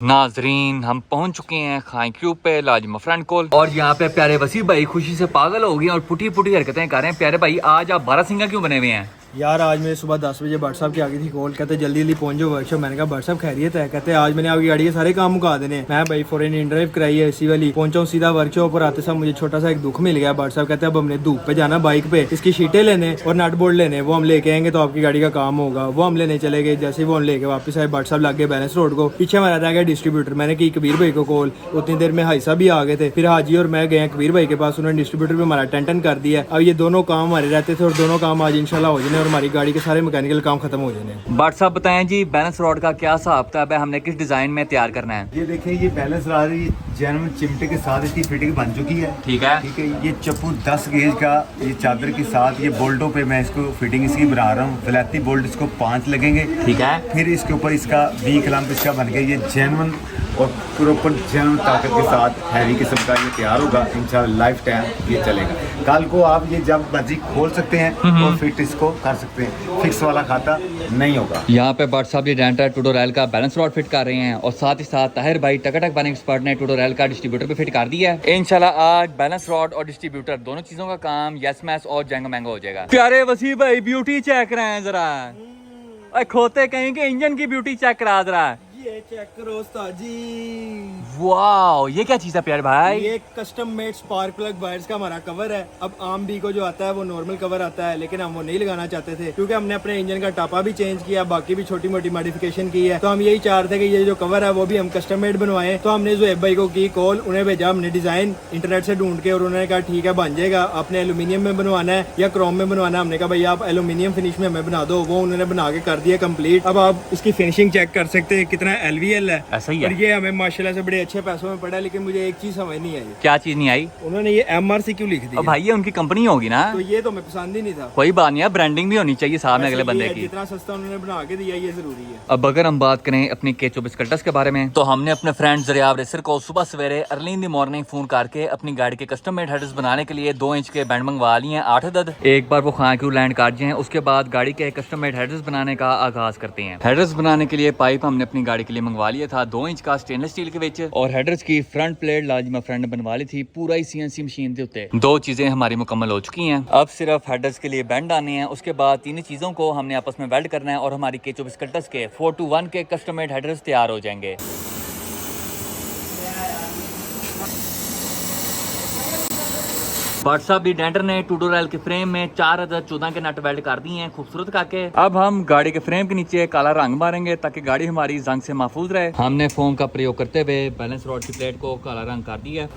नाजरीन हम पहुंच चुके हैं खाई क्यूब पे लाजिमा फ्रेंड कॉल और यहाँ पे प्यारे वसी भाई खुशी से पागल हो गए और पुटी पुटी हरकतें कर रहे हैं। प्यारे भाई आज आप 12 सिंगा क्यों बने हुए हैं? यार आज मेरे सुबह 10 बजे भट्ट साहब की आ गई थी कॉल, कहते जल्दी जल्दी पहुंच जाओ वर्कशॉप। मैंने कहा भट्ट साहब खैरियत है? कहते आज मैंने आपकी गाड़ी के सारे काम मुका देने। मैं भाई फॉरेन इन ड्राइव कराई है इसी वाली, पहुंचा हूँ सीधा वर्कशॉप पर। आते समय मुझे छोटा सा एक दुख मिल गया। भट्ट साहब कहते हैं अब हमने धूप पे जाना बाइक पे, इसकी शीटें लेने और नट बोल्ट लेने, वो हम लेके आएंगे तो आपकी गाड़ी का काम होगा। वो हम लेने चले गए। जैसे ही वो हम लेके वापस आए भट्ट साहब लग गए बैलेंस रोड को, पीछे हमारा रह गया डिस्ट्रीब्यूटर। मैंने की कबीर भाई को कॉल, उतनी देर में हाई साहब भी आ गए थे। फिर हाजी और मैं गए कबीर भाई के पास, उन्होंने डिस्ट्रीब्यूटर भी हमारा टेंटन कर दिया। अब ये दोनों काम हमारे रहते थे और दोनों काम आज इंशाल्लाह हो जाने और हमारी गाड़ी के सारे मैकेनिकल काम खत्म हो जाने। भट्ट साहब बताएं जी बैलेंस रॉड का क्या हिसाब किताब है, हमने किस डिजाइन में तैयार करना है? ये देखिए ये बैलेंस रॉड जैनवन चिमटे के साथ इसकी फिटिंग बन चुकी है। ठीक है ठीक है। ये चप्पू 10 गेज का ये चादर के साथ ये बोल्टों पे मैं इसको फिटिंग इसकी बना रहा हूँ। वलैती बोल्ट इसको 5 लगेंगे। ठीक है। फिर इसके ऊपर इसका 20 क्लैंप इसका बन गया। ये जैनवन और प्रॉपर जैनवन ताकत के साथ हैवी किस्म का ये तैयार होगा। इंशाल्लाह लाइफ टाइम ये चलेगा। कल को आप ये जब मर्जी खोल सकते हैं और फिट इसको कर सकते हैं। फिक्स वाला खाता नहीं होगा। यहाँ पे भट्ट साहब ये डेंटर टूडोरेल का बैलेंस रॉड फिट कर रहे हैं और साथ ही साथ ताहिर भाई टकाटक बने एक्सपर्ट ने टूडोरेल का डिस्ट्रीब्यूटर भी फिट कर दिया है। इंशाल्लाह आज बैलेंस रॉड और डिस्ट्रीब्यूटर दोनों चीजों का काम यस मैस और जंग महंगा हो जाएगा। प्यारे वसी भाई ब्यूटी चेक रहे हैं जरा, खोते कहीं के इंजन की ब्यूटी चेक करा जरा। ये चेक करो उस्ताद जी, वाओ ये क्या चीज है प्यारे भाई? ये custom made spark plug wires का हमारा कवर है। अब आम बी को जो आता है वो नॉर्मल कवर आता है, लेकिन हम वो नहीं लगाना चाहते थे क्योंकि हमने अपने इंजन का टापा भी चेंज किया, बाकी भी छोटी मोटी मॉडिफिकेशन की है। तो हम यही चाह रहे थे कि ये जो कवर है वो भी हम कस्टम मेड बनवाएं। तो हमने ज़ुहैब भाई को की कॉल, उन्हें भेजा हमने डिजाइन इंटरनेट से ढूंढ के और उन्होंने कहा ठीक है बन जाएगा। आपने एल्यूमिनियम में बनवाना है या क्रोम में बनवाना है? हमने कहा भाई आप एल्यूमिनियम फिनिश में हमें बना दो। वो उन्होंने बना के कर दिया कंप्लीट। अब आप इसकी फिनिशिंग चेक कर सकते हैं कितना LVL है। ऐसा ही है। और ये हमें माशाल्लाह से बड़े अच्छे पैसों में पड़ा, लेकिन मुझे एक चीज समझ नहीं आई। क्या चीज नहीं आई? उन्होंने ये MRC क्यों लिख दी? अब भाई ये उनकी कंपनी होगी ना, तो ये तो मैं पसंद ही नहीं था। कोई बात नहीं है, ब्रांडिंग भी होनी चाहिए सामने अगले बंदे की। जितना सस्ता उन्होंने बना के दिया ये जरूरी है। अब अगर हम बात करें अपनी K24 कल्टस के बारे में, तो हमने अपने फ्रेंड ज़रियाब रेसर को सुबह सवेरे early in the morning phone करके अपनी गाड़ी के कस्टम मेड हेडर्स बनाने के लिए 2 इंच के बैंड मंगवा लिए हैं 8 अदद। एक बार वो खां क्यों लैंड कर जाए उसके बाद गाड़ी के कस्टम मेड हेडर्स बनाने का आगाज करते हैं। हेडर्स बनाने के लिए पाइप हमने अपनी गाड़ी के लिए मंगवा लिया था 2 इंच का स्टेनलेस स्टील के विच, और हेडर्स की फ्रंट प्लेट लाजिमा फ्रेंड ने बनवा ली थी पूरा ही CNC मशीन के उत्ते। 2 चीजें हमारी मुकम्मल हो चुकी हैं। अब सिर्फ हेडर्स के लिए बैंड आने हैं, उसके बाद 3 चीजों को हमने आपस में वेल्ड करना है और हमारी K24 कल्टस के 4-1 के कस्टम मेड हेडर्स तैयार हो जाएंगे। भट्ट साहब डेंटर ने टूडोरेल के फ्रेम में 4 अदद 14 के नट वेल्ड कर दिए हैं खूबसूरत करके। अब हम गाड़ी के फ्रेम के नीचे काला रंग मारेंगे ताकि गाड़ी हमारी जंग से महफूज रहे। हमने फोम का प्रयोग करते हुए बैलेंस रॉड की प्लेट को काला रंग कर दिया।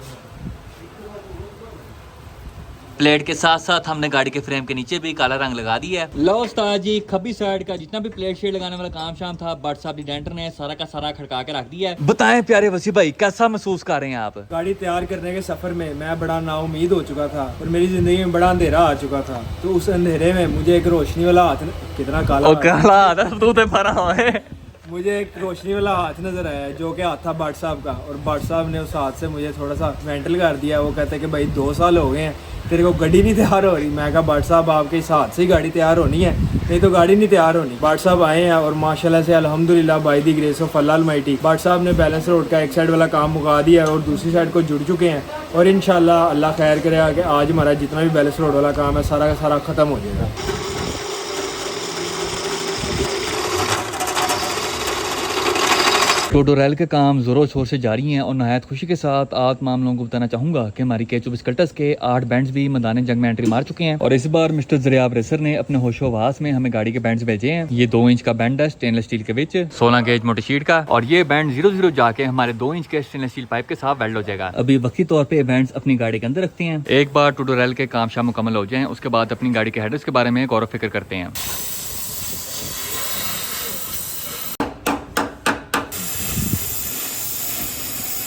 प्लेट के साथ साथ हमने गाड़ी के फ्रेम के नीचे भी काला रंग लगा दिया है। लो उस्ताद जी खब्बी साइड का जितना भी प्लेट शेड लगाने वाला काम शाम था भट्ट साहब डेंटर ने सारा का सारा खड़का के रख दिया है। बताएं प्यारे वसी भाई कैसा महसूस कर रहे हैं आप? गाड़ी तैयार करने के सफर में मैं बड़ा नाउम्मीद हो चुका था और मेरी जिंदगी में बड़ा अंधेरा आ चुका था। तो उस अंधेरे में मुझे एक रोशनी वाला हाथ, कितना काला तू तो भरा हुआ है। मुझे एक रोशनी वाला हाथ नजर आया जो कि हाथ था भट्ट साहब का, और भट्ट साहब ने उस हाथ से मुझे थोड़ा सा मेंटल कर दिया। वो कहते कि भाई 2 साल हो गए हैं तेरे को गाड़ी नहीं तैयार हो रही। मैं कहा भट्ट साहब आपके इस हाथ से ही गाड़ी तैयार होनी है, नहीं तो गाड़ी नहीं तैयार होनी। भट्ट साहब आए हैं और माशाल्लाह से अल्हम्दुलिल्लाह by the grace of Allah Almighty Bhatt साहब ने बैलेंस रोड का एक साइड वाला काम मुका दिया है और दूसरी साइड को जुड़ चुके हैं। और इंशाल्लाह अल्लाह खैर करेगा कि आज हमारा जितना भी बैलेंस रोड वाला काम है सारा का सारा खत्म हो जाएगा। टूडोरेल के काम जोरों शोर से जारी हैं और नहायत खुशी के साथ आप तमाम लोगों को बताना चाहूंगा कि हमारी K24 कल्टस के 8 बैंड्स भी मैदान जंग में एंट्री मार चुके हैं। और इस बार मिस्टर ज़रियाब रेसर ने अपने होशोवास में हमें गाड़ी के बैंड्स भेजे हैं। ये 2 इंच का बैंड है स्टेनलेस स्टील के विच 16 गेज मोटी शीट का, और ये बैंड 0-0 जाके हमारे 2 इंच के स्टेनलेस स्टील पाइप के साथ वेल्ड हो जाएगा। अभी वक्ती तौर पे बैंड्स अपनी गाड़ी के अंदर रखते हैं। एक बार टूडोरेल के काम शाम मुकम्मल हो जाए उसके बाद अपनी गाड़ी के हेडर्स के बारे में गौर फिक्र करते हैं।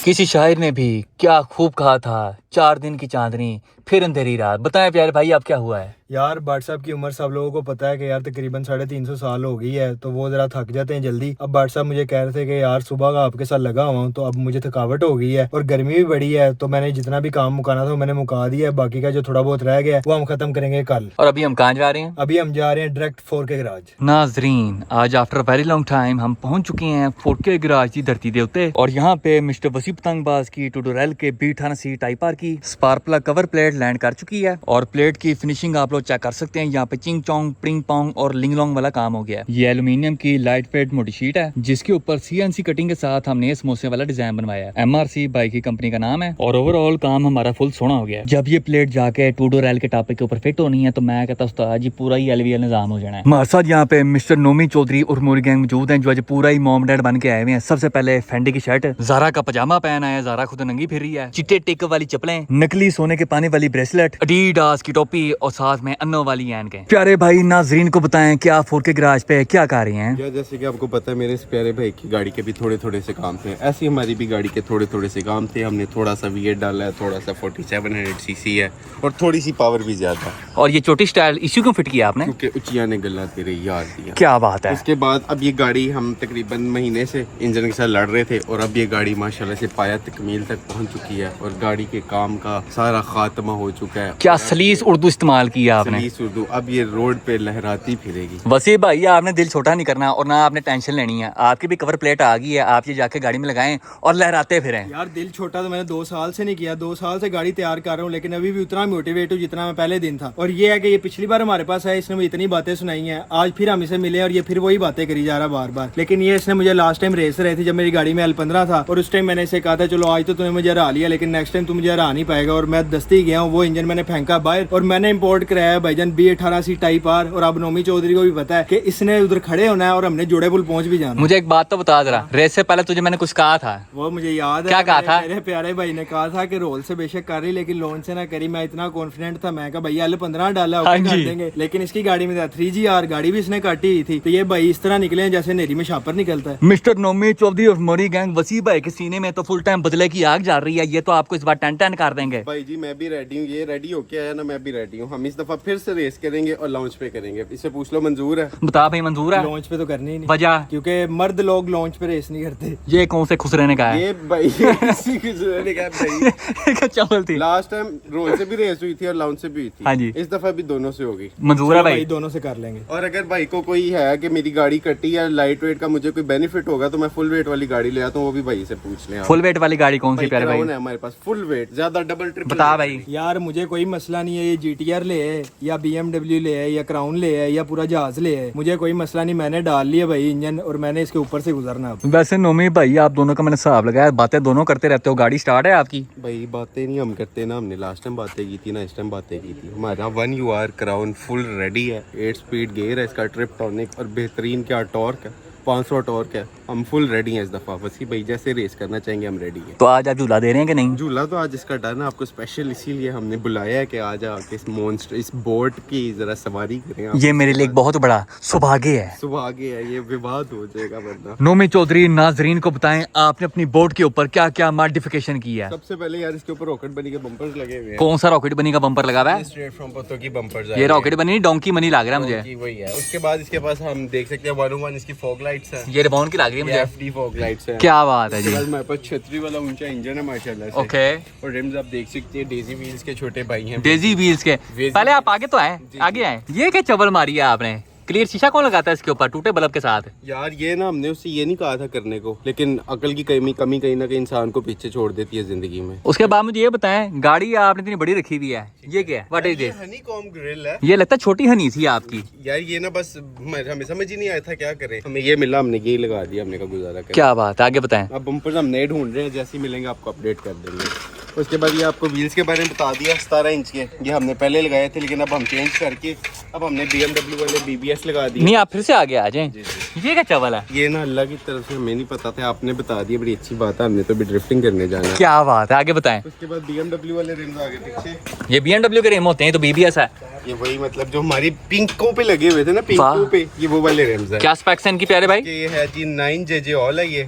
किसी शायर ने भी क्या खूब कहा था, 4 दिन की चांदनी फिर अंधेरी रात। बताएं प्यारे भाई, अब क्या हुआ है? यार भट्ट साहब की उम्र सब लोगों को पता है कि यार तकरीबन 350 साल हो गई है, तो वो जरा थक जाते हैं जल्दी। अब भट्ट साहब मुझे कह रहे थे कि यार सुबह का आपके साथ लगा हुआ हूँ, तो अब मुझे थकावट हो गई है और गर्मी भी बड़ी है, तो मैंने जितना भी काम मुकाना था वो मैंने मुका दिया है। बाकी का जो थोड़ा बहुत रह गया है वो हम खत्म करेंगे कल। और अभी हम कहाँ जा रहे हैं? अभी हम जा रहे हैं डायरेक्ट 4K गराज। नाजरीन, आज आफ्टर वेरी लॉन्ग टाइम हम पहुंच चुके हैं 4K गराज की धरती दे उत्ते और यहाँ पे मिस्टर वसी पतंगबाज की टूडोरेल के B18C टाइप आर की spark plug cover plate land कर चुकी है और प्लेट की फिनिशिंग आप लोग चेक कर सकते हैं। यहाँ पे चिंग चोंग प्रिंग पोंग और लिंग लोंग वाला काम हो गया है। ये एल्यूमिनियम की लाइट वेट मोटी शीट है जिसके ऊपर CNC कटिंग के साथ हमने समोसे वाला डिजाइन बनवाया है। MRC बाइक की कंपनी का नाम है और ओवरऑल काम हमारा फुल सोना हो गया है। जब ये प्लेट जाके टूडोरेल के टापे के ऊपर फिट होनी है तो मैं कहता उस्ताद जी पूरा ही LVL निजाम हो जाना है। हमारे साथ यहाँ पे मिस्टर नोमी चौधरी और मोरी गैंग मौजूद हैं जो आज पूरा ही मॉम डैड बन के आए हुए हैं। सबसे पहले फेंडी की शर्ट, ज़ारा का पजामा पहना है, ज़ारा खुद नंगी फिर रही है, चिट्टे टिक वाली चप्पलें, नकली सोने के पानी वाली ब्रेसलेट, एडिडास की टोपी और साथ में अन्नो वाली एनके। प्यारे भाई नाजरीन को बताएं कि आप 4K गराज पे क्या कर रहे हैं? या जैसे कि आपको पता है मेरे इस प्यारे भाई की गाड़ी के भी थोड़े थोड़े से काम थे, ऐसे ही हमारी भी गाड़ी के थोड़े थोड़े से काम थे। हमने थोड़ा सा V8 डाला है, थोड़ा सा 4700cc है और थोड़ी सी पावर भी ज्यादा। और ये छोटी स्टाइल इश्यू क्यों फिट किया आपने? क्योंकि उचिया ने गला तेरे यार दिया। क्या बात है। उसके बाद अब ये गाड़ी हम तकरीबन महीने से इंजन के साथ लड़ रहे थे और अब ये गाड़ी माशाल्लाह से पाया तकमील तक पहुंच चुकी है और गाड़ी के काम का सारा खात्मा हो चुका है। क्या सलीस उर्दू इस्तेमाल किया आपने? सलीस उर्दू। अब ये रोड पे लहराती फिरेगी। वसी भाई आपने दिल छोटा नहीं करना और ना आपने टेंशन लेनी है। आपकी भी कवर प्लेट आ गई है, आप ये जाके गाड़ी में लगाएं और लहराते फिरें। यार दिल छोटा तो मैंने 2 साल से नहीं किया, 2 साल से गाड़ी तैयार कर रहा हूँ, लेकिन अभी भी उतना मोटिवेट हूँ जितना मैं पहले दिन था। और ये है कि ये पिछली बार हमारे पास है, इसने मुझे इतनी बातें सुनाई हैं, आज फिर हम इसे मिले और ये फिर वही बातें करी जा रहा बार बार। लेकिन ये इसने मुझे लास्ट टाइम रेस रही थी जब मेरी गाड़ी में L15 था और उस टाइम मैंने इसे कहा था चलो आज तो तूने मुझे हरा लिया लेकिन नेक्स्ट टाइम तू मुझे हरा नहीं पाएगा। और मैं दस्ती गया हूँ, वो इंजन मैंने फेंका बाहर और मैंने इंपोर्ट कराया भाईजान B18C टाइप आर। और अब नोमी चौधरी को भी पता है कि इसने उधर खड़े होना है और हमने जोड़े पुल पहुंच भी जाना। मुझे एक बात तो बता जरा, रेस से पहले तुझे मैंने कुछ कहा था। वो मुझे याद है, क्या कहा था? मेरे प्यारे भाई ने कहा था कि रोल से बेशक कर रही लेकिन लोन से ना करी। मैं इतना कॉन्फिडेंट था, मैं कहा भैया L15 डाला हाँ कर जी। देंगे, लेकिन इसकी गाड़ी में था 3GR, गाड़ी भी इसने काटी हुई थी। तो ये भाई इस तरह निकले हैं जैसे नेरी में शापर निकलता है। मिस्टर नोमी चौधरी और मोरी गैंग वसी भाई के सीने में तो फुल टाइम बदले की आग जा रही है। ये तो आपको इस बार 10-10 कर देंगे। भाई जी मैं भी रेडी हूँ, ये रेडी होके आया ना, मैं भी रेडी हूँ। हम इस दफा फिर से रेस करेंगे और लॉन्च पे करेंगे। इससे पूछ लो मंजूर है? बता भाई मंजूर है? लॉन्च पे तो करनी ही नहीं, वजह? क्योंकि मर्द लोग लॉन्च पे रेस नहीं करते। ये कौन से खुसरे ने कहा है? ये भाई इसी की जरूरत है भाई। क्या चवल थी? लास्ट टाइम रोल से भी रेस हुई थी और लॉन्च से भी हुई थी। हाँ जी। इस दफा भी दोनों से होगी। मंजूर है चलो भाई? दोनों से कर लेंगे। और अगर भाई को कोई है कि मेरी गाड़ी कटी या लाइट वेट का मुझे कोई बेनिफिट होगा तो मैं फुल वेट वाली गाड़ी ले आता हूँ, वो भी भाई से पूछ लें आप। फुल वेट वाली गाड़ी कौन सी प्यारे Crown भाई? है हमारे पास फुल वेट, ज्यादा डबल ट्रिपल। बता भाई। यार मुझे कोई मसला नहीं है, ये GTR ले है या BMW ले है या क्राउन ले है या पूरा जहाज ले है, मुझे कोई मसला नहीं। मैंने डाल लिया भाई इंजन और मैंने इसके ऊपर से गुजरना अब। वैसे नोमी भाई आप दोनों का मैंने हिसाब लगाया, बातें दोनों करते रहते हो। गाड़ी स्टार्ट है आपकी? भाई बातें नहीं हम करते ना, हमने लास्ट टाइम बातें की थी ना, इस टाइम बातें की थी। हमारा 1UR क्राउन फुल रेडी है, 8 स्पीड गेयर है इसका, ट्रिप टॉनिक और बेहतरीन क्या टॉर्क है, 500 टॉर्क है। हम फुल रेडी हैं इस दफा। वसी भाई जैसे रेस करना चाहेंगे हम रेडी हैं। तो आज आप झूला दे रहे हैं कि नहीं? झूला तो आज इसका डन है, आपको स्पेशल इसीलिए हमने बुलाया है कि आज आके इस मॉन्स्टर इस बोट की जरा सवारी करें आप। ये मेरे लिए एक बहुत बड़ा सौभाग्य है। सुबह आगे है, ये विवाद हो जाएगा वरना। नोमी चौधरी नाजरीन को बताएं आपने अपनी बोट के ऊपर क्या क्या मॉडिफिकेशन की है? सबसे पहले यार इसके ऊपर रॉकेट बनी के बम्पर्स लगे हुए हैं। कौन सा रॉकेट बनी का बम्पर लगा हुआ है? स्ट्रेट फ्रॉम पत्तों की बम्पर्स। ये रॉकेट बनी डोंकी मनी लग रहा है मुझे। वही है। उसके बाद इसके पास हम देख सकते हैं 101 इसकी फॉग लाइट्स है, ये रिबॉन की लग रही है मुझे। FD फॉग लाइट्स है। क्या बात है उसके जी। बाद हमारे पास छतरी वाला ऊंचा इंजन है माशाल्लाह से। ओके। और रिम्स आप देख सकते हैं डेजी व्हील्स के छोटे भाई हैं। डेजी व्हील्स के। पहले आप आगे तो आए, आगे आए। ये क्या चबल मारी है आपने? क्लियर शीशा कौन लगाता है इसके ऊपर टूटे बल्ब के साथ? यार ये ना हमने उससे ये नहीं कहा था करने को, लेकिन अकल की कमी कहीं ना कहीं इंसान को पीछे छोड़ देती है जिंदगी में। उसके बाद मुझे ये बताएं, गाड़ी आपने इतनी बड़ी रखी हुई है, ये क्या है? What is this? Honeycomb grill है। ये लगता है छोटी हनी थी आपकी। यार ये ना बस हमें समझ ही नहीं आया था क्या करें, हमें ये मिला, हमने ये लगा दिया, हमने का गुजारा कर। क्या बात है, आगे बताएं। अब बम्पर हम नए ढूंढ रहे हैं, जैसे ही मिलेंगे आपको अपडेट कर देंगे। उसके बाद ये आपको व्हील्स के बारे में बता दिया, 17 इंच के ये हमने पहले लगाए थे, लेकिन अब हम चेंज करके अब हमने BMW वाले BBS लगा दिए। नहीं आप फिर से आगे आ जाएं। ये क्या चावल है? ये ना अल्लाह की तरफ से हमें नहीं पता था, आपने बता दिया, बड़ी अच्छी बात है। हमने तो भी ड्रिफ्टिंग करने जाना है। क्या बात है, आगे बताएं। उसके बाद BMW वाले रिम्स आगे पीछे। ये BMW के रिम होते हैं, तो BBS है। ये वही मतलब जो हमारी पिंकों पे लगे हुए थे ना, पिंकों पे, ये वो वाले रिम्स है। क्या स्पेक्स हैं इनकी प्यारे भाई? ये है जी 9JJ ऑल है ये।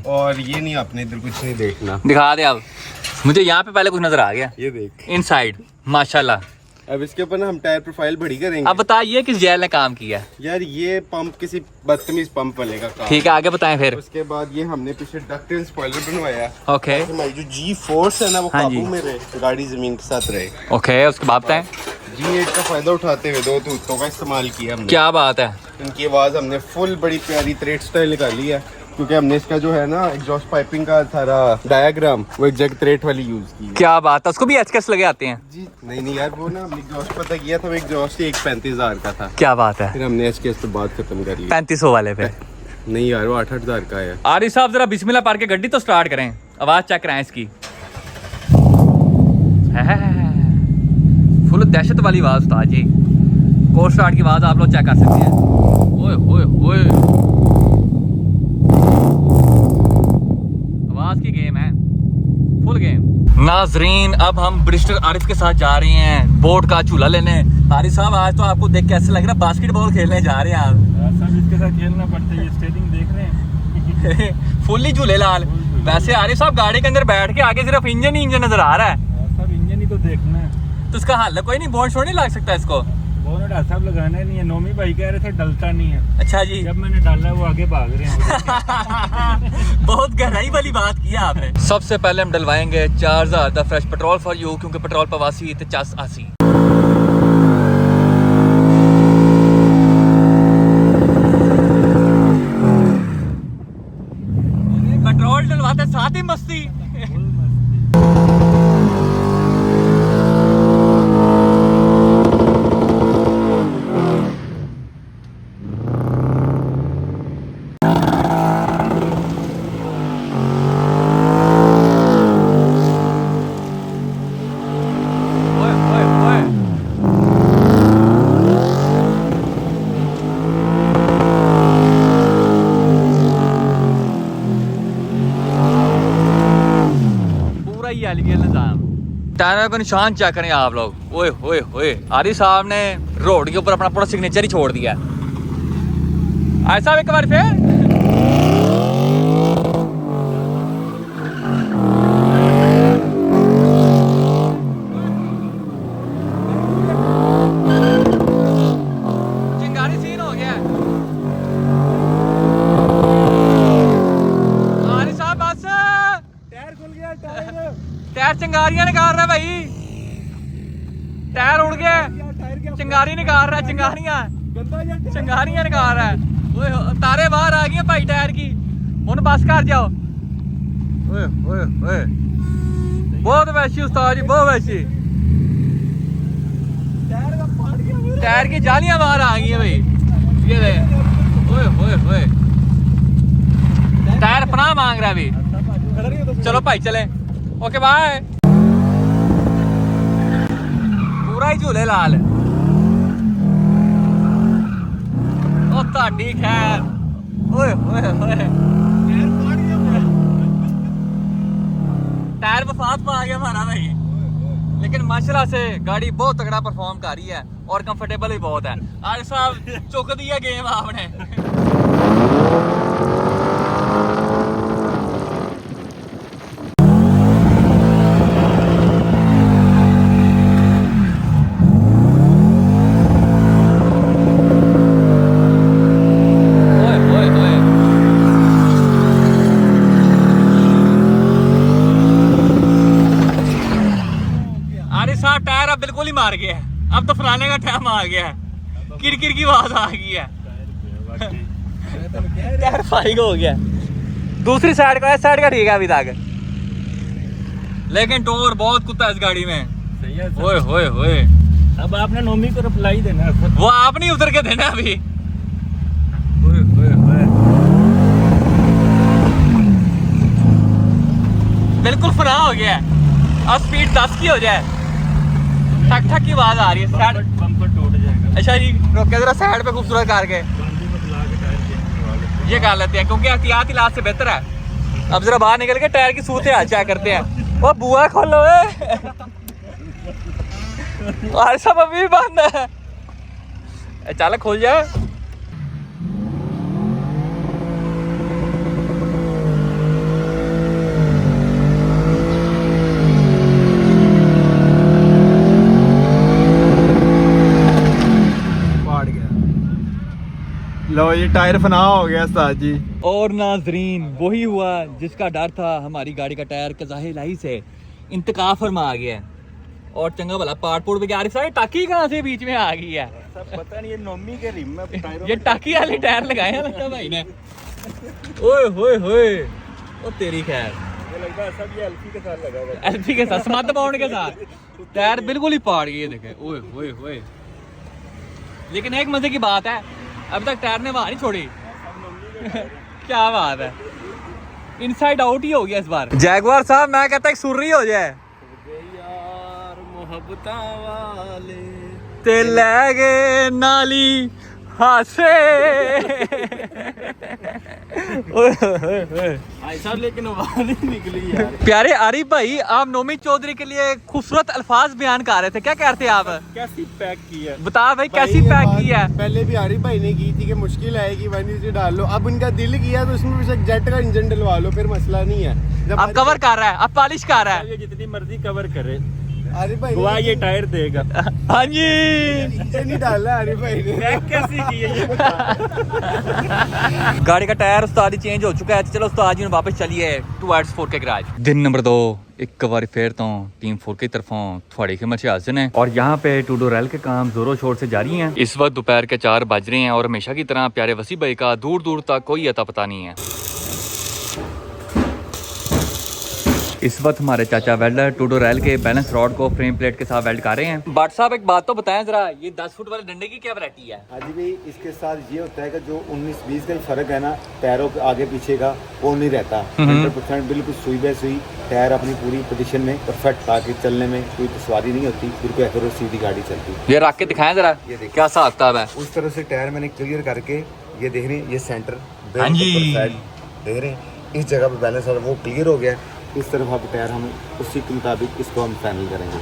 और ये नहीं, आपने इधर कुछ नहीं देखना, दिखा दे आप मुझे। यहाँ पे पहले कुछ नजर आ गया, ये देख इनसाइड माशाल्लाह। अब इसके ऊपर ना हम टायर प्रोफाइल बड़ी करेंगे। अब बताइए किस जेल ने काम किया है? यार ये पंप किसी बदतमीज पंप वाले का काम। ठीक है, आगे बताएं फिर। उसके बाद ये हमने पीछे डक्टेल स्पॉइलर बनवाया। ओके हमारी जो G-फोर्स है ना वो हाँ जी। काबू में रहे, गाड़ी जमीन के साथ रहे। ओके, उसके बाद बताएं। G8 का फायदा उठाते हुए 2 तूतों का इस्तेमाल किया हमने। क्या बात है। इनकी आवाज हमने फुल बड़ी प्यारी थ्रेड स्टाइल निकाली है, क्योंकि हमने इसका जो है ना एग्जॉस्ट पाइपिंग का सारा डायग्राम वो एग्जैक्ट थ्रेड वाली यूज की है। क्या बात है, उसको भी एचकेस लगे आते हैं? जी नहीं यार, वो ना हमने एग्जॉस्ट पता किया था, वो एग्जॉस्ट ही 35,000 का था। क्या बात है, फिर हमने एचकेएस पे बात खत्म कर ली। 3500 वाले पे? नहीं यार, वो 8,000 का है। आरिफ साहब जरा बिस्मिल्लाह पार के गड्डी तो स्टार्ट करें, आवाज चेक कराएं इसकी। फुल दहशत वाली आवाज उस्ताद जी। कोर स्टार्ट की आवाज आप लोग चेक कर सकते हैं। ओए ओए ओए, आवाज की गेम है, फुल गेम। नाजरीन, अब हम ब्रिस्टल आरिफ के साथ जा रहे हैं बोट का झूला लेने। आरिफ साहब आज तो आपको देख के ऐसे लग रहा है बास्केटबॉल खेलने जा रहे हैं आप। सब इसके साथ खेलना पड़ता है, ये स्टेयरिंग देख रहे हैं। फुल्ली झूले लाल। वैसे आरिफ साहब गाड़ी के अंदर बैठ के आगे सिर्फ इंजन ही इंजन नजर आ रहा है। सब इंजन ही तो देखना है, तो इसका हल कोई नहीं, बोर्ड शोर्ड नहीं लग सकता इसको? बोनट सब लगाना नहीं है। नोमी भाई कह रहे थे डलता नहीं है, अच्छा जी। जब मैंने डाला वो आगे भाग रहे हैं। बहुत गहराई वाली बात की आपने। सबसे पहले हम डलवाएंगे 4000 का फ्रेश पेट्रोल फॉर यू, क्योंकि पेट्रोल पवासी ते 80। पेट्रोल डलवाते साथ ही मस्ती। टायरों का निशान चेक करें आप लोग। ओए ओए ओए, आरिफ साहब ने रोड के ऊपर अपना पूरा सिग्नेचर ही छोड़ दिया। ऐसा एक बार फिर चिंगारी सीन हो गया। आरिफ साहब बस टायर खुल गया, टायर टायर चिंगारियां निकाल रहा है भाई, टायर उड़ गया, चिंगारी निकाल रहा है, चिंगारियां निकाल रहा है। ओए तारे बाहर आ गई हैं भाई टायर की, हुन बस कर जाओ। ओए ओए ओए, बहुत वैसी उस्ताद जी, बहुत वैसी। टायर की जालियां बाहर आ गई हैं भाई, ये देख। ओए ओए ओए, टायर पनाह मांग रहा है अभी। चलो भाई चले, ओके बाय। पूरा ही झूले लाल। ओ ताड़ी खैर। ओए ओए ओए, टायर वफात में आ गया हमारा भाई, लेकिन माशाल्लाह से गाड़ी बहुत तगड़ा परफॉर्म कर रही है और कंफर्टेबल भी बहुत है। आरिफ साहब चुक दिया गेम आपने। टायर अब बिल्कुल ही मार गया है, अब तो फलाने का टाइम आ गया है, किरकिर की आवाज आ गई है। टायर फाइग हो गया। दूसरी साइड का, इस साइड का ठीक है अभी तक, लेकिन टोर बहुत कुत्ता है इस गाड़ी में। सही है। ओए ओए ओए, अब आपने नोमी को रिप्लाई देना है। वो आप नहीं उतर के देना अभी। ओए ओए ओए, बिल्कुल फना हो गया है। अब स्पीड 10 की हो जाए, ठक ठक की आवाज आ रही है। साइड बम्पर टूट जाएगा। अच्छा जी, रोके जरा साइड पे खूबसूरत करके ये कर लेते हैं, क्योंकि एहतियात इलाज से बेहतर है। अब जरा बाहर निकल के टायर की सूरत हाल चेक करते हैं। वो बुआ खोलो और सब अभी बंद है। चल खोल जा। फाड़ गया। लो ये टायर फना हो गया उस्ताद जी। और नाजरीन वही हुआ जिसका डर था। हमारी गाड़ी का टायर कज़ाए-इलाही से इंतकाल फरमा आ गया है और चंगा भला पार्ट पुर्ट भी आ रही। सारी टाकी कहाँ से बीच में आ गई है? सब पता नहीं, ये नोमी के रिम में टायरों ये टाकी वाले टायर लगाए हैं लगता है भाई ने। ओए होए होए, ओ तेरी खैर। ये लगता है सब ये एलपी के साथ लगा हुआ है। एलपी के साथ, स्मद बाउंड के साथ टायर बिल्कुल ही फाड़ गए। देखे ओए होए होए। लेकिन एक मजे की बात है, अब तक टायर ने वहां नहीं छोड़ी। क्या बात है, इनसाइड आउट ही हो गया इस बार। जैगवार साहब मैं कहता है सुर्री हो जाए यार मोहब्बता वाले ते ले गए नाली हासे। भाई साहब लेकिन आवाज नहीं निकली यार। प्यारे आरिफ भाई, आप नोमी चौधरी के लिए खूबसूरत अल्फाज बयान कर रहे थे, क्या कहते हैं आप? कैसी पैक की है? बता भाई कैसी पैक की है? पहले भी आरिफ भाई ने की थी कि मुश्किल आएगी 1 डाल लो। अब उनका दिल किया तो उसमें बेशक जेट का इंजन डलवा लो, फिर मसला नहीं है। जब अब कवर कर रहा है, अब पॉलिश कर रहा है। ये जितनी मर्जी कवर करे, आरिफ भाई गवाह ये टायर देगा। हाँ जी। इंजन नहीं डाला आरिफ भाई ने। पैक कैसी की है ये बता। गाड़ी का टायर उस्ताद चेंज हो चुका है। चलो उस्ताद जी वापस चलिए टुवर्ड्स 4K गैराज। दिन नंबर 2 एक बार फिर तो टीम 4K तरफों थोड़ी खिदमत से हाजिर है और यहाँ पे टूडोरेल के काम जोरों शोर से जारी हैं। इस वक्त दोपहर के 4 बज रहे हैं और हमेशा की तरह प्यारे वसी भाई का दूर दूर तक कोई अता पता नहीं है। इस वक्त हमारे चाचा वेल्डर टूडोरेल के बैलेंस रॉड को फ्रेम प्लेट के साथ वेल्ड कर रहे हैं। भट्ट साहब एक बात तो बताएं जरा, ये 10 फुट वाले डंडे की क्या वैरायटी है? हाजी भाई, इसके साथ ये होता है कि जो 19-20 का ही फर्क है ना, टायरों के आगे पीछे का, वो नहीं रहता। 100% बिल्कुल सुई बे सुई टायर अपनी पूरी पोजीशन में परफेक्ट, ताकि चलने में कोई दुश्वारी नहीं होती, बिल्कुल एक्यूरेट सीधी गाड़ी चलती। ये रख के दिखाएं जरा, ये देखिए। क्या हिसाब किताब है? उस तरह से टायर मैंने क्लियर करके, ये देख रहे हैं, ये सेंटर हाँ जी। देख रहे हैं, इस जगह पे बैलेंस और वो क्लियर हो गया। इस तरफ आप टायर हम उसी के मुताबिक इसको हम फाइनल करेंगे।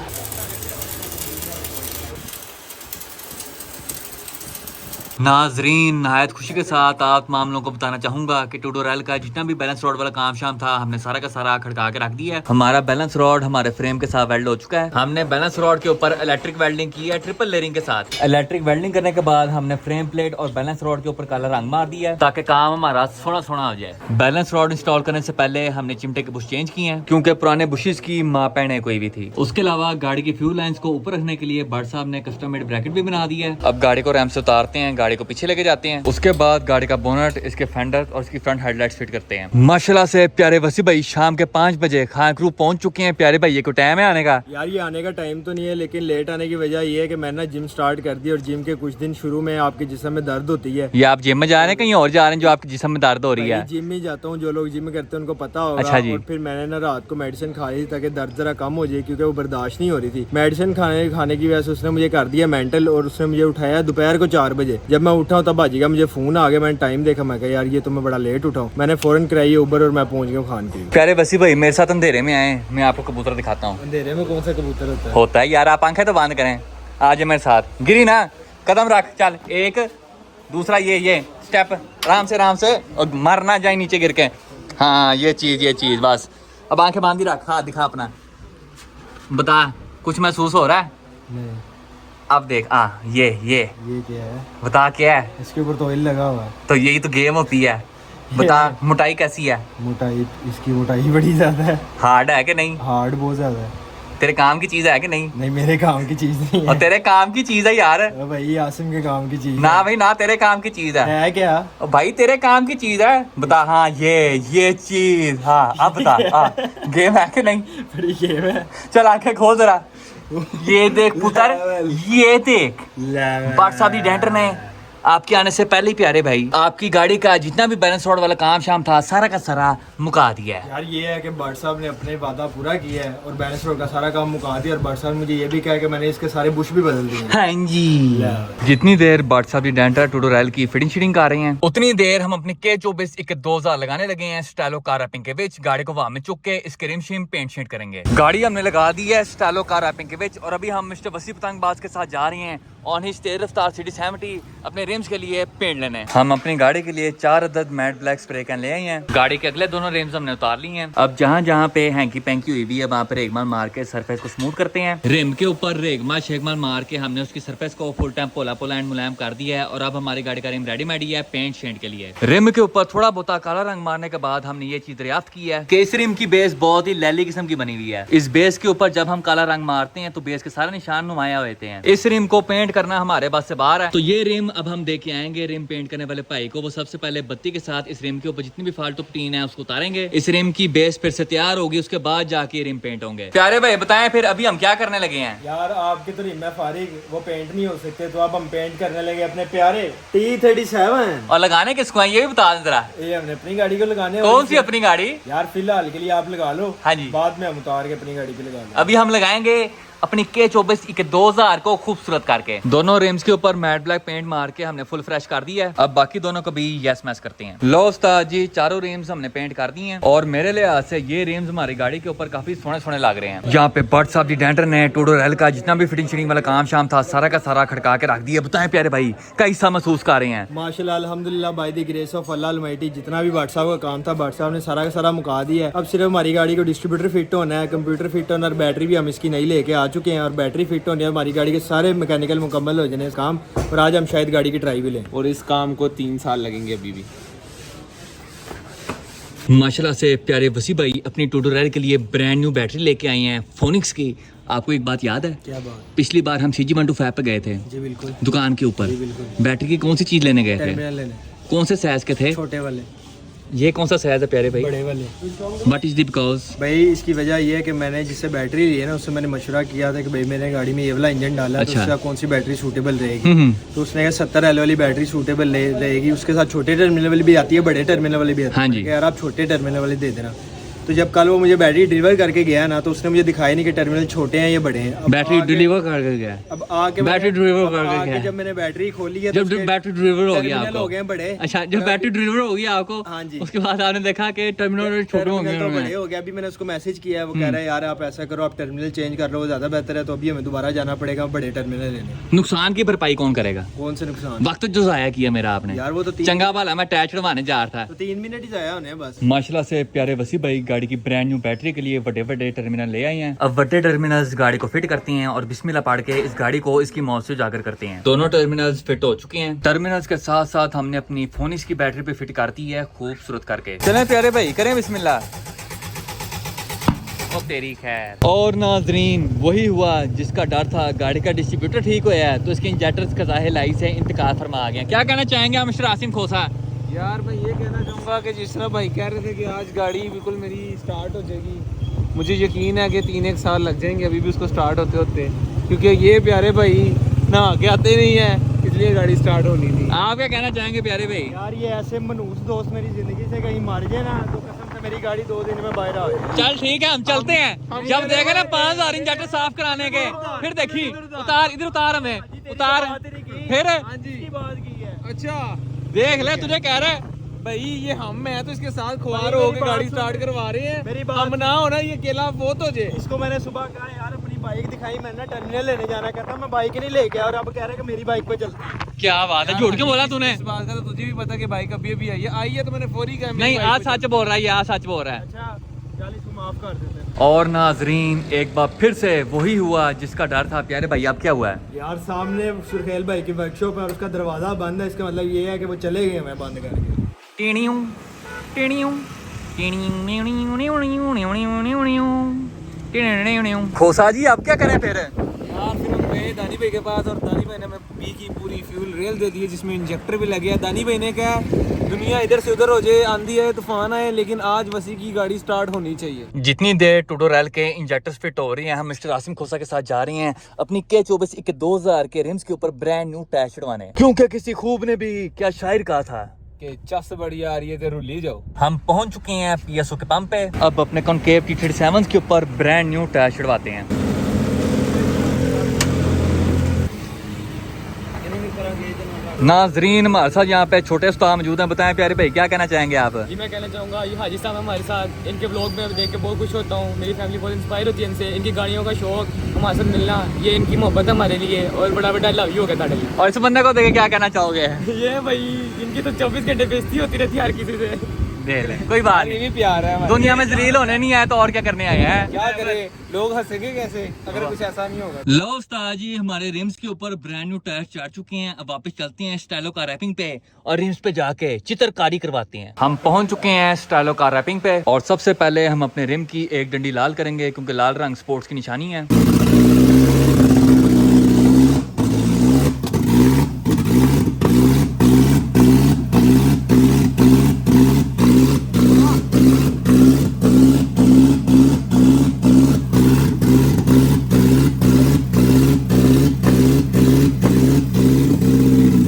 नाजरीन नहायत खुशी के साथ आप मामलों को बताना चाहूंगा कि टूडोरेल का जितना भी बैलेंस रॉड वाला काम शाम था, हमने सारा का सारा खड़का के रख दिया है। हमारा बैलेंस रॉड हमारे फ्रेम के साथ वेल्ड हो चुका है। हमने बैलेंस रॉड के ऊपर इलेक्ट्रिक वेल्डिंग की है, ट्रिपल लेयरिंग के साथ। इलेक्ट्रिक वेल्डिंग करने के बाद हमने फ्रेम प्लेट और बैलेंस रॉड के ऊपर काला रंग मार दिया है ताकि काम हमारा सोना सोना हो जाए। बैलेंस रॉड इंस्टॉल करने से पहले हमने चिमटे के बुश चेंज किए हैं क्योंकि पुराने बुशेस की माप पहने कोई भी थी। उसके अलावा गाड़ी की फ्यूल लाइन्स को ऊपर रखने के लिए भट्ट साहब ने कस्टम मेड ब्रैकेट भी बना दिया है। अब गाड़ी को रैंप से उतारते हैं, गाड़ी को पीछे लेके जाते हैं। उसके बाद गाड़ी का बोनट, इसके फेंडर और इसकी फ्रंट हेडलाइट्स फिट करते हैं। माशाल्लाह से प्यारे वसी भाई शाम के 5 बजे खान क्रू पहुंच चुके हैं। प्यारे भाई ये को टाइम है आने का? यार ये आने का टाइम तो नहीं है, लेकिन लेट आने की वजह ये है कि मैंने जिम स्टार्ट कर दी और जिम के कुछ दिन शुरू में आपके जिस्म में दर्द होती है। ये आप जिम में जा रहे हैं कहीं और जा रहे हैं जो आपके जिस्म में दर्द हो रही है? जिम में जाता हूँ, जो लोग जिम में करते हैं उनको पता होगा। अच्छा जी। और फिर मैंने ना रात को मेडिसिन खाई ताकि दर्द जरा कम हो जाए, क्योंकि वो बर्दाश्त नहीं हो रही थी। मेडिसिन खाने की वजह से उसने मुझे कर दिया मेंटल और उसने मुझे उठाया दोपहर को 4 बजे। जब मैं उठा तब भाजी का मुझे फोन आ गया। मैंने टाइम देखा, मैं कहा यार ये तो मैं बड़ा लेट उठाऊं। मैंने फौरन कराई उबर और मैं पहुंच गया खान के लिए। प्यारे वसी भाई मेरे साथ अंधेरे में आए, मैं आपको कबूतर दिखाता हूँ। अंधेरे में कौन सा कबूतर होता होता है यार, आप आंखें तो बंद करें, आ जाए मेरे साथ। गिरी ना, कदम रख, चल एक दूसरा, ये स्टेप, आराम से और मर ना जाए नीचे गिर के। हाँ ये चीज बस। अब आंखें बांधी रख, हाथ दिखा अपना, बता कुछ महसूस हो रहा है? नहीं। अब देख ये क्या है? बता क्या है? इसके ऊपर तो ऑयल लगा हुआ है। तो यही तो गेम होती है। बता मोटाई कैसी है? मोटाई, इसकी मोटाई बड़ी ज्यादा है। हार्ड है कि नहीं? हार्ड बहुत ज्यादा है। तेरे काम की चीज है कि नहीं? नहीं मेरे काम की चीज नहीं है। और तेरे काम की चीज है यार। भाई आसिम के काम की चीज ना भाई ना, तेरे काम की चीज है क्या? और भाई तेरे काम की चीज है। बता हाँ ये चीज। हाँ अब बता, गेम है कि नहीं? बड़ी गेम है। चल आंखें खोल जरा, ये देख पुत्र, ये देख भट्ट साहब दी डेंटर ने आपके आने से पहले ही प्यारे भाई आपकी गाड़ी का जितना भी बैलेंस रोड वाला काम शाम था सारा का सारा मुका दिया है। यार ये है कि भट्ट साहब ने अपने वादा पूरा किया है और बैलेंस रोड का सारा काम मुका दिया और भट्ट साहब ने मुझे ये भी कहा कि मैंने इसके सारे बुश भी बदल दिए। हाँ जी, जितनी देर भट्ट साहब की डेंटर ट्यूटोरियल की फिटिंग शिटिंग कर रहे हैं उतनी देर हम अपनी K24 2000 लगाने लगे हैं स्टाइलो कार रैपिंग के विच। गाड़ी को वहां में चुक के इसके रिम शिम पेंट शेंट करेंगे। गाड़ी हमने लगा दी है स्टाइलो कार रैपिंग के विच और अभी हम मिस्टर वसी पतंगबाज के साथ जा रहे हैं ऑन हिज तेज रफ्तार सिटी 70 अपने रिम्स के लिए पेंट लेने। हम अपनी गाड़ी के लिए 4 अदद मैट ब्लैक स्प्रे कैन ले आए हैं। गाड़ी के अगले दोनों रिम्स हमने उतार ली हैं। अब जहाँ जहाँ पे हैंकी पैंकी हुई भी है वहाँ पे रेगमाल मार के सरफेस को स्मूथ करते हैं। रिम के ऊपर रेगमाल शेगमाल मार के हमने उसकी सरफेस को फुल टाइम पोला पोला एंड मुलायम कर दिया है और अब हमारी गाड़ी का रिम रेडीमेड है पेंट शेंट के लिए। रिम के ऊपर थोड़ा बहुत काला रंग मारने के बाद हमने ये चीज दरियाफ्त की है कि इस रिम की बेस बहुत ही लैली किस्म की बनी हुई है। इस बेस के ऊपर जब हम काला रंग मारते हैं तो बेस के सारे निशान नुमाया होते हैं। इस रिम को पेंट करना हमारे बस से बाहर है। तो ये रिम अब हम दे के आएंगे रिम पेंट करने वाले भाई को। वो सबसे पहले बत्ती के साथ इस रिम के ऊपर जितनी भी फालतू टीन है उसको उतारेंगे। इस रिम की बेस फिर से तैयार होगी उसके बाद जाके रिम पेंट होंगे। प्यारे भाई बताएं फिर अभी हम क्या करने लगे हैं? यार आपके तो रिम है फारिग, वो पेंट नहीं हो सकते तो अब हम पेंट करने लगे अपने प्यारे T37। और लगाने किसको है ये भी बता दें जरा। ये हमने अपनी गाड़ी को लगाने हैं। कौन सी अपनी गाड़ी? यार फिलहाल के लिए आप लगा लो। हाँ जी। बाद में हम उतार के अपनी गाड़ी पे लगा लो। अभी हम लगाएंगे अपनी K24 2000 को खूबसूरत करके। दोनों रिम्स के ऊपर मैट ब्लैक पेंट मार के हमने फुल फ्रेश कर दिया है। अब बाकी दोनों को भी यस मैस करते हैं। लो उस्ताद जी चारों रिम्स हमने पेंट कर दिए हैं और मेरे लिहाज से ये रिम्स हमारी गाड़ी के ऊपर काफी सोने सोने लग रहे हैं। यहाँ पे भट्ट साहब जी डेंटर ने ट्यूटोरियल का जितना भी फिटिंग शिटिंग वाला काम शाम था सारा का सारा खड़का के रख दिया। बताएं प्यारे भाई कैसा महसूस कर रहे हैं? माशाल्लाह अल्हम्दुलिल्लाह by the grace of Allah Almighty जितना भी भट्ट साहब का काम था भट्ट साहब ने सारा का सारा मुका दिया है। अब सिर्फ हमारी गाड़ी को डिस्ट्रीब्यूटर फिट होना है, कंप्यूटर फिट होना और बैटरी भी हम इसकी नई लेके आ चुके हैं और बैटरी फिट होने हमारी गाड़ी के सारे मैकेनिकल मुकम्मल हो जाने इस काम और आज हम शायद गाड़ी की ट्राई भी लें। और इस काम को 3 साल लगेंगे अभी भी। माशाल्लाह से प्यारे वसी भाई अपनी ट्यूटोरियल के लिए ब्रांड न्यू बैटरी लेके आए हैं फोनिक्स की। आपको एक बात याद है? क्या बात? पिछली बार हम CG125 पे गए थे जी बिल्कुल दुकान के ऊपर। बिल्कुल। बैटरी की कौन सी चीज लेने गए थे? टर्मिनल लेने। कौन से साइज के थे? छोटे वाले। ये कौन सा साइज है प्यारे भाई? बड़े वाले। What is the because? भाई इसकी वजह ये है कि मैंने जिससे बैटरी ली है ना उससे मैंने मशवरा किया था कि भाई मैंने गाड़ी में ये वाला इंजन डाला है तो अच्छा। उसका कौन सी बैटरी सूटेबल रहेगी। तो उसने कहा 70L वाली बैटरी सूटेबल रहेगी। उसके साथ छोटे टर्मिनल वाली भी आती है बड़े टर्मिनल वाली भी आती है। हाँ जी। यार आप छोटे टर्मिनल वाली दे देना। तो जब कल वो मुझे बैटरी डिलीवर करके गया ना तो उसने मुझे दिखाया नहीं कि टर्मिनल छोटे हैं या बड़े हैं। अब बैटरी आके- डिलीवर करके गया? अब आके बैटरी डिलीवर अब करके आके गया? जब मैंने बैटरी खोली है जब बैटरी डिलीवर हो गया टर्मिनल आपको? हो गए बड़े। अच्छा जब बैटरी डिलीवर हो गया आपको हाँ जी। उसके बाद आपने देखा कि टर्मिनल छोटे हो टर्मिनल तो बड़े गए। हो गया। अभी मैंने उसको मैसेज किया है वो कह रहा है यार आप ऐसा करो आप टर्मिनल चेंज कर लो वो ज्यादा बेहतर है। तो अभी हमें दोबारा जाना पड़ेगा बड़े टर्मिनल लेने। नुकसान की भरपाई कौन करेगा? कौन से नुकसान? वक्त जो जाया किया मेरा आपने। यार वो तो चंगा भला मैं टैच चढ़वाने जा रहा था। तो 3 मिनट ही जाया उन्हें बस। माशाल्लाह से प्यारे वसी भाई गाड़ी की ब्रांड न्यू बैटरी के लिए बड़े बड़े टर्मिनल ले आए हैं। अब बड़े टर्मिनल्स गाड़ी को फिट करती हैं और बिस्मिल्लाह पढ़ के इस गाड़ी को इसकी मौत से उजागर करते हैं। दोनों टर्मिनल्स फिट हो चुके हैं। टर्मिनल्स के साथ साथ हमने अपनी फोनिक्स की बैटरी पे फिट कर दी है खूबसूरत करके। चलें प्यारे भाई करें बिस्मिल्लाह। ओ तेरी खैर। और नाजरीन वही हुआ जिसका डर था। गाड़ी का डिस्ट्रीब्यूटर ठीक हुआ है तो इसके इंजेक्टर्स का ज़ाहिर लाई से इंतकाल फरमा आ गया। क्या कहना चाहेंगे आप मिस्टर आसिम खोसा? यार मैं ये कहना चाहूँगा कि जिस तरह भाई कह रहे थे कि आज गाड़ी बिल्कुल मेरी स्टार्ट हो जाएगी, मुझे यकीन है कि 3-1 साल लग जाएंगे अभी भी उसको स्टार्ट होते होते, क्योंकि ये प्यारे भाई नहा के आते नहीं है इसलिए गाड़ी स्टार्ट होनी थी। आप क्या कहना चाहेंगे प्यारे भाई? यार ये ऐसे मनूस दोस्त मेरी जिंदगी से कहीं मार जाए ना तो कसम से मेरी गाड़ी 2 दिन में बाहर आ जाए। चल ठीक है हम चलते हैं। जब देखे ना 5000 इंजेक्टर साफ कराने के फिर देखी उतार इधर उतार हमें उतार फिर बात की है। अच्छा देख ले तुझे कह रहा है भाई ये हम हैं तो इसके साथ खुआर हो के गाड़ी स्टार्ट करवा रहे हैं। मेरी बात हम ना होना ये अकेला बहुत हो जाए। इसको मैंने सुबह कहा यार अपनी बाइक दिखाई मैंने ना टर्मिनल लेने जाना कहता मैं बाइक नहीं लेके आया और अब कह रहा है कि मेरी बाइक पे चलते हैं। क्या बात है झूठ क्यों बोला तूने? इस बात का तो तुझे भी पता कि बाइक अभी अभी आई है तो मैंने फौरी कहा नहीं आज सच बोल रहा है आज सच बोल रहा है। अच्छा चल इसको माफ कर देते हैं। और नाजरीन एक बार फिर से वही हुआ जिसका डर था। प्यारे भाई अब क्या हुआ है? यार सामने सुरखेल भाई की वर्कशॉप है और उसका दरवाजा बंद है। इसका मतलब ये है कि वो चले गए मैं बंद करके। टीनियों टीनियों खोसा जी आप क्या करें फिर? यार फिर गए दानी भाई के पास और दानी भाई ने हमें बी की पूरी फ्यूल रेल दे दी है जिसमें इंजेक्टर भी लगे है। दानी भाई ने कहा दुनिया इधर से उधर हो जाए, आंधी आए तूफान आए, लेकिन आज वसी की गाड़ी स्टार्ट होनी चाहिए। जितनी देर टूडो रेल के इंजेक्टर्स फिट हो रही हैं, हम मिस्टर आसिम खोसा के साथ जा रहे हैं अपनी K24 के 2000 के रिम्स के ऊपर ब्रांड न्यू टायर छड़वाने, क्योंकि किसी खूब ने भी क्या शायर कहा था कि चस बड़ी आ रही है तो रुली जाओ। हम पहुंच चुके हैं PSO के पंप पे। अब अपने कॉनकेव T37 के ऊपर ब्रांड न्यू टायर छड़वाते हैं। नाजरीन हमारे साथ यहाँ पे छोटे उस्ताद मौजूद हैं। बताएं प्यारे भाई क्या कहना चाहेंगे आप? जी मैं कहना चाहूँगा ये हाजी साहब हमारे साथ, इनके ब्लॉग में देख के बहुत खुश होता हूँ। मेरी फैमिली बहुत इंस्पायर होती है इनसे, इनकी गाड़ियों का शौक, हमारे साथ मिलना, ये इनकी मोहब्बत है हमारे लिए और बड़ा बड़ा लव यू होगा ताड़े लिए। और इस बंदे को देखे क्या कहना चाहोगे? ये भाई इनकी तो 24 घंटे बेइज्जती होती रहती है हर किसी से। दे ले, कोई बात ये नहीं, भी प्यार है हमारा। दुनिया में जलील होने नहीं आए तो और क्या करने आए हैं? क्या करे, लोग हंसेंगे कैसे अगर कुछ ऐसा नहीं होगा। लो उस्ताद जी, हमारे रिम्स के ऊपर ब्रांड न्यू टायर चढ़ चुके हैं। अब वापस चलते हैं स्टाइलो कार रैपिंग पे और रिम्स पे जाके चित्रकारी करवाते हैं। हम पहुंच चुके हैं स्टाइलो कार रैपिंग पे और सबसे पहले हम अपने रिम की एक डंडी लाल करेंगे क्योंकि लाल रंग स्पोर्ट्स की निशानी है।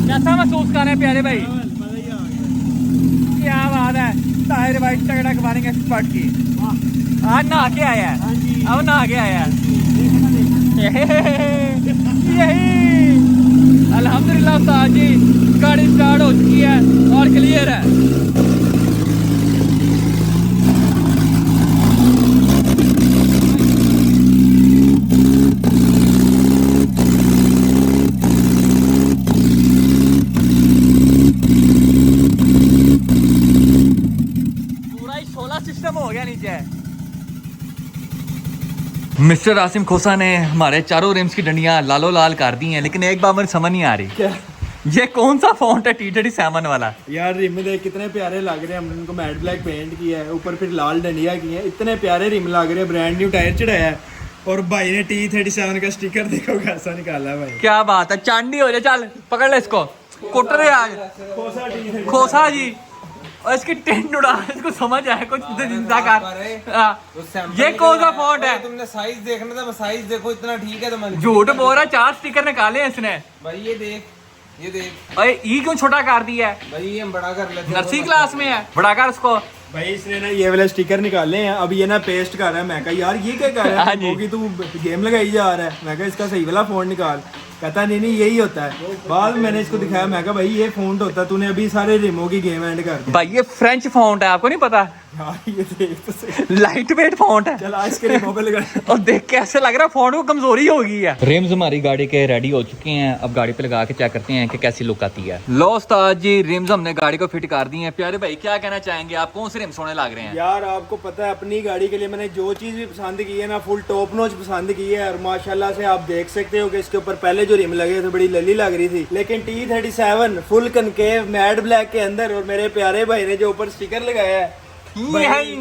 कैसा महसूस कर रहे हैं प्यारे भाई? क्या बात है, टायर वाइट तगड़ा कमाएंगे एक्सपर्ट की। आज नहा के आया है, अब नहा के आया है। यही अल्हम्दुलिल्लाह उस्ताद जी, गाड़ी स्टार्ट हो चुकी है और क्लियर है। सिस्टम हो गया नीचे। मिस्टर आसिम खोसा ने हमारे चारों रिम्स की डंडियां लालो लाल कर दी हैं, लेकिन एक बात मुझे समझ नहीं आ रही, क्या? ये कौन सा फॉन्ट है T37 वाला? यार रिम देख कितने प्यारे लग रहे हैं। हमने उनको मैट ब्लैक पेंट किया है, ऊपर फिर लाल डंडिया की है, इतने प्यारे रिम लग रहे हैं। ब्रांड न्यू टायर चढ़ाया है और भाई ने T37 का स्टिकर देखो कैसा निकाला है भाई। क्या बात है, चांदी हो जाए। चल पकड़ ले इसको, कुटर आज खोसा T37 खोसा जी, और इसकी टेंट उड़ा, इसको समझ आया कुछ जिंदा कर। ये कौन सा फॉन्ट है? तुमने साइज देखना था, साइज देखो इतना ठीक है तो मैंने झूठ बोल रहा, 4 स्टिकर निकाले हैं इसने भाई। ये देख, ये देख। अरे ई क्यों छोटा कर दिया है? भाई ये हम बड़ा कर लेते हैं। नर्सरी क्लास में है, बड़ा कर उसको। भाई इसने ना ये वाले स्टिकर निकाले हैं, अब ये ना पेस्ट कर रहा है। मैं कहा यार ये क्या कर रहा हाँ है, जी। कि तू गेम लगाई जा रहा है। मैं कहा इसका सही वाला फोन निकाल। कहता नहीं नहीं यही होता है। बाद में मैंने इसको दिखाया, मैं कहा भाई ये फोन होता है, तूने अभी सारे रिमो की गेम एंड कर दी। भाई ये फ्रेंच फॉन्ट है, आपको नहीं पता? यार ये देख तो सही। लाइट वेट फॉन्ट है। चल आज के रिमो पे लगा। और देख के ऐसे लग रहा है फॉन्ट को कमजोरी हो गई है। रिम्स हमारी गाड़ी के रेडी हो चुके हैं, अब गाड़ी पे लगा के चेक करते हैं कि कैसी लुक आती है। लो उस्ताद जी, रिम्स हमने गाड़ी को फिट कर दी हैं। प्यारे भाई क्या कहना चाहेंगे आप, कौन से रिम्स होने लग रहे हैं? यार आपको पता है अपनी गाड़ी के लिए मैंने जो चीज़ भी पसंद की है ना, फुल टॉप नॉच पसंद की है। और माशाल्लाह से आप देख सकते हो कि इसके ऊपर पहले जो रिम लगे थे बड़ी लली लग रही थी, लेकिन T37 full concave matte black के अंदर, और मेरे प्यारे भाई ने जो ऊपर स्टिकर लगाया है भाई,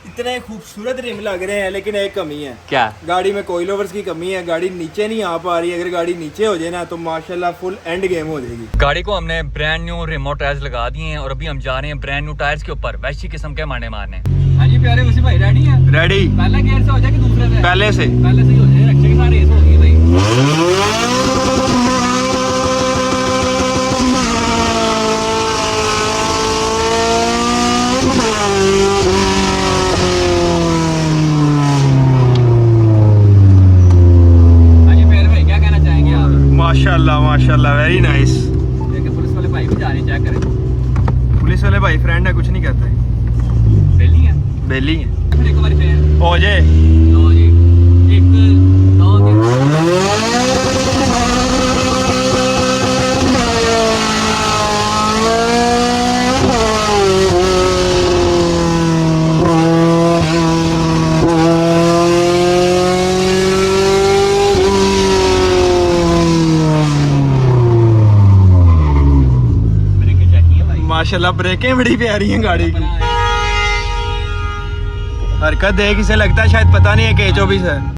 इतने खूबसूरत रिम लग रहे हैं। लेकिन एक कमी है, क्या? गाड़ी में कोई लोवर्स की कमी है, गाड़ी नीचे नहीं आ पा रही। अगर गाड़ी नीचे हो जाए ना तो माशाल्लाह फुल एंड गेम हो जाएगी। गाड़ी को हमने ब्रांड न्यू रिमोट टायर्स लगा दिए हैं और अभी हम जा रहे हैं ब्रांड न्यू टायर्स के ऊपर वैसी किस्म के मारने। हाँ जी प्यारे वैसे भाई रेडी है? रेडी। पहला गियर से हो जाए कि दूसरे से? पहले से ही हो जाए, रक्षे के साथ रेस होगी भाई। माशाल्लाह माशाल्लाह वेरी नाइस। देखिए पुलिस वाले भाई भी जा रहे हैं, चेक करें। पुलिस वाले भाई फ्रेंड है, कुछ नहीं कहते, बेली है, बेली है। फिर एक बार फेयर हो जाए। लो जी, 1 2 माशाल्लाह ब्रेकें बड़ी प्यारी हैं गाड़ी की। हरकत देख इसे लगता है शायद पता नहीं है K24 है।